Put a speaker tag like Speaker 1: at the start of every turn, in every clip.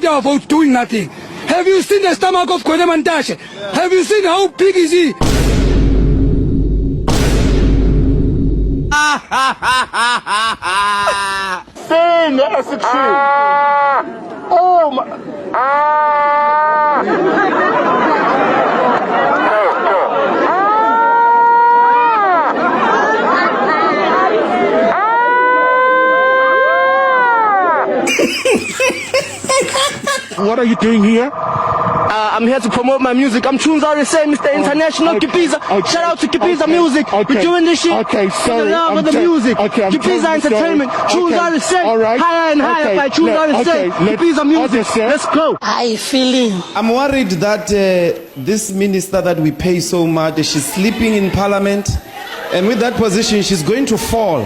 Speaker 1: our vote doing nothing. Have you seen the stomach of Gwede Mantashe? Have you seen how big is he?
Speaker 2: Sing as a tree. Oh my. What are you doing here?
Speaker 3: I'm here to promote my music. I'm Tunes RSA, Mr. International Kipiza. Shout out to Kipiza Music. We're doing this shit for the love of the music. Kipiza Entertainment, Tunes RSA, higher and higher by Tunes RSA, Kipiza Music. Let's go.
Speaker 4: How are you feeling?
Speaker 5: I'm worried that this minister that we pay so much, she's sleeping in parliament, and with that position, she's going to fall.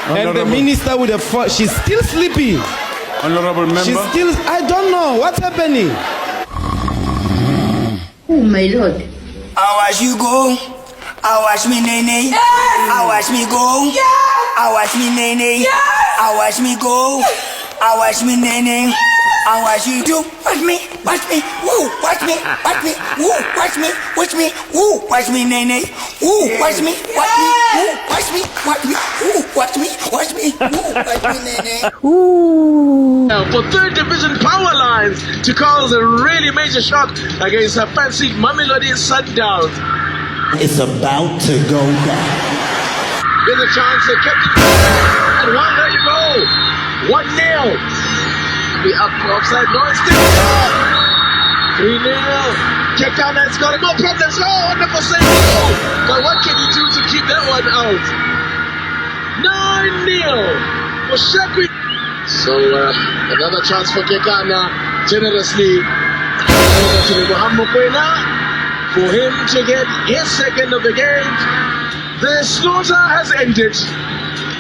Speaker 5: And the minister with the fall, she's still sleeping.
Speaker 2: Honorable member.
Speaker 5: She's still, I don't know what's happening.
Speaker 4: Oh my Lord.
Speaker 6: I watch you go. I watch me nene. I watch me go. I watch me nene. I watch me go. I watch me nene. I watch you do. Watch me. Watch me. Woo. Watch me. Watch me. Woo. Watch me. Watch me. Woo. Watch me nene. Woo. Watch me. Watch me. Woo. Watch me. Watch me. Woo. Watch me. Watch me. Woo. Watch me nene.
Speaker 7: For 3rd Division Power Lines to cause a really major shock against her fancied Mamelodi Sundowns.
Speaker 8: It's about to go down.
Speaker 7: There's a chance they kept it. And one, there you go. 1-0. Be up for offside. No, it's still 3-0. Cape Town has got it. No problems. Oh, wonderful save. But what can you do to keep that one out? 9-0 for Shakwi. So another chance for Kekana, generously over to Muhammad Kwena for him to get his second of the game. The slaughter has ended.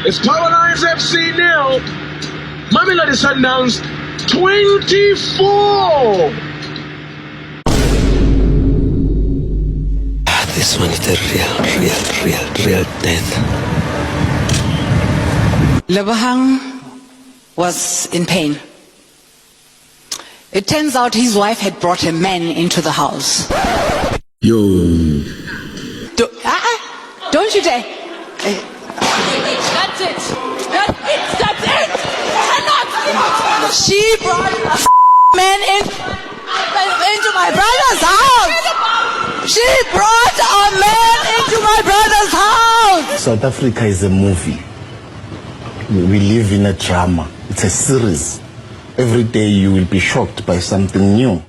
Speaker 7: It's Power Lines FC 0, Mamelodi Sundowns 24.
Speaker 9: This one is a real death.
Speaker 10: Lebohang was in pain. It turns out his wife had brought a man into the house.
Speaker 9: Yo.
Speaker 10: Don't you dare.
Speaker 11: That's it. That's it. Enough.
Speaker 10: She brought a man into my brother's house. She brought a man into my brother's house.
Speaker 8: South Africa is a movie. We live in a drama. It's a series. Every day you will be shocked by something new.